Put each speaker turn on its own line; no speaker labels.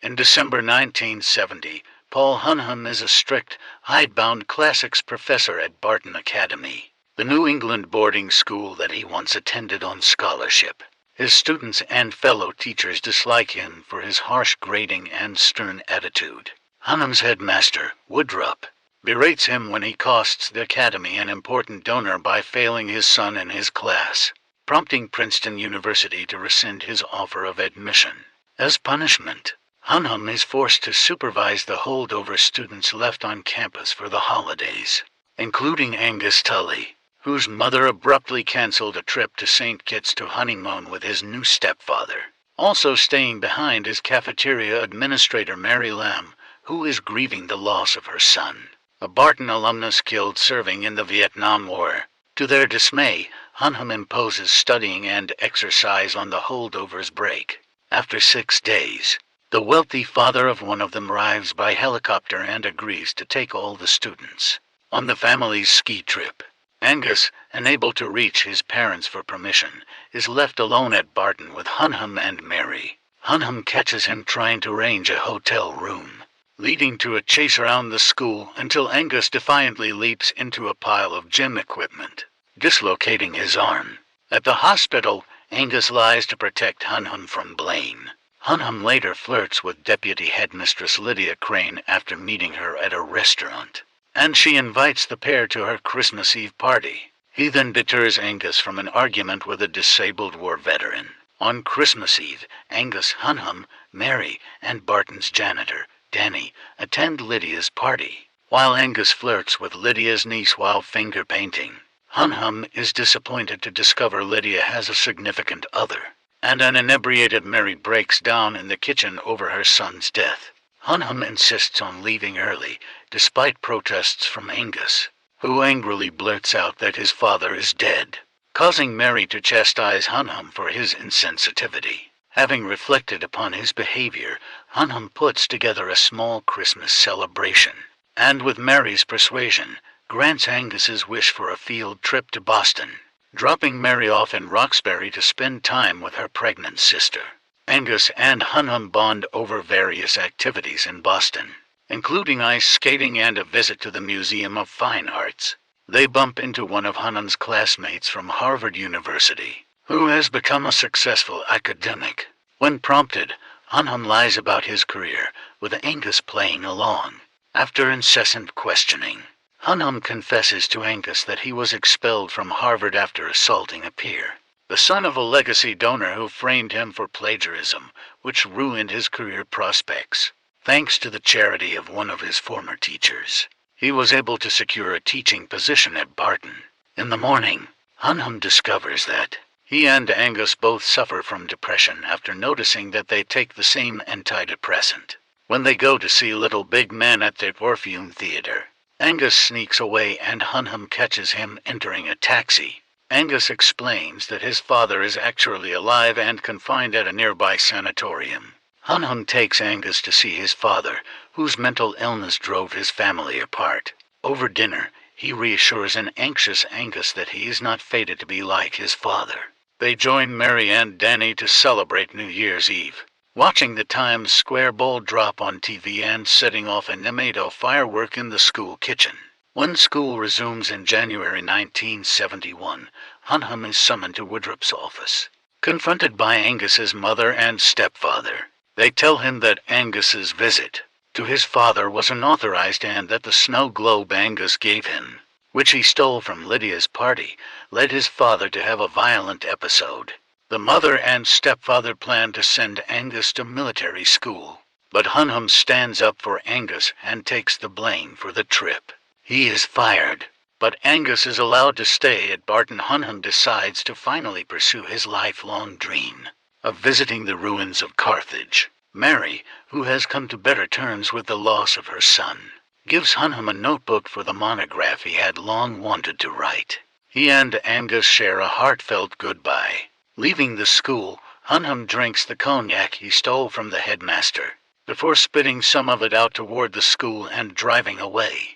In December 1970, Paul Giamatti is a strict, hidebound classics professor at Barton Academy, the New England boarding school that he once attended on scholarship. His students and fellow teachers dislike him for his harsh grading and stern attitude. Giamatti's headmaster, Woodrup, berates him when he costs the academy an important donor by failing his son in his class, prompting Princeton University to rescind his offer of admission. As punishment, Giamatti is forced to supervise the holdover students left on campus for the holidays, including Angus Tully, whose mother abruptly canceled a trip to St. Kitts to honeymoon with his new stepfather. Also staying behind is cafeteria administrator Mary Lamb, who is grieving the loss of her son, a Barton alumnus killed serving in the Vietnam War. To their dismay, Giamatti imposes studying and exercise on the holdovers' break. After 6 days, the wealthy father of one of them arrives by helicopter and agrees to take all the students on the family's ski trip. Angus, unable to reach his parents for permission, is left alone at Barton with Giamatti and Mary. Giamatti catches him trying to arrange a hotel room, leading to a chase around the school until Angus defiantly leaps into a pile of gym equipment, dislocating his arm. At the hospital, Angus lies to protect Giamatti from Blaine. Giamatti later flirts with Deputy Headmistress Lydia Crane after meeting her at a restaurant, and she invites the pair to her Christmas Eve party. He then deters Angus from an argument with a disabled war veteran. On Christmas Eve, Angus, Giamatti, Mary, and Barton's janitor, Danny, attend Lydia's party, while Angus flirts with Lydia's niece while finger painting. Giamatti is disappointed to discover Lydia has a significant other, and an inebriated Mary breaks down in the kitchen over her son's death. Giamatti insists on leaving early, despite protests from Angus, who angrily blurts out that his father is dead, causing Mary to chastise Giamatti for his insensitivity. Having reflected upon his behavior, Giamatti puts together a small Christmas celebration, and with Mary's persuasion, grants Angus's wish for a field trip to Boston, dropping Mary off in Roxbury to spend time with her pregnant sister. Angus and Giamatti bond over various activities in Boston, including ice skating and a visit to the Museum of Fine Arts. They bump into one of Giamatti's classmates from Harvard University, who has become a successful academic. When prompted, Giamatti lies about his career, with Angus playing along. After incessant questioning, Giamatti confesses to Angus that he was expelled from Harvard after assaulting a peer, the son of a legacy donor who framed him for plagiarism, which ruined his career prospects. Thanks to the charity of one of his former teachers, he was able to secure a teaching position at Barton. In the morning, Giamatti discovers that he and Angus both suffer from depression after noticing that they take the same antidepressant. When they go to see Little Big Man at the Orpheum Theater, Angus sneaks away and Giamatti catches him entering a taxi. Angus explains that his father is actually alive and confined at a nearby sanatorium. Giamatti takes Angus to see his father, whose mental illness drove his family apart. Over dinner, he reassures an anxious Angus that he is not fated to be like his father. They join Mary and Danny to celebrate New Year's Eve, watching the Times Square ball drop on TV and setting off a Nemato firework in the school kitchen. When school resumes in January 1971, Giamatti is summoned to Woodrup's office. Confronted by Angus's mother and stepfather, they tell him that Angus's visit to his father was unauthorized and that the snow globe Angus gave him, which he stole from Lydia's party, led his father to have a violent episode. The mother and stepfather plan to send Angus to military school, but Giamatti stands up for Angus and takes the blame for the trip. He is fired, but Angus is allowed to stay at Barton. Giamatti decides to finally pursue his lifelong dream of visiting the ruins of Carthage. Mary, who has come to better terms with the loss of her son, gives Giamatti a notebook for the monograph he had long wanted to write. He and Angus share a heartfelt goodbye. Leaving the school, Giamatti drinks the cognac he stole from the headmaster, before spitting some of it out toward the school and driving away.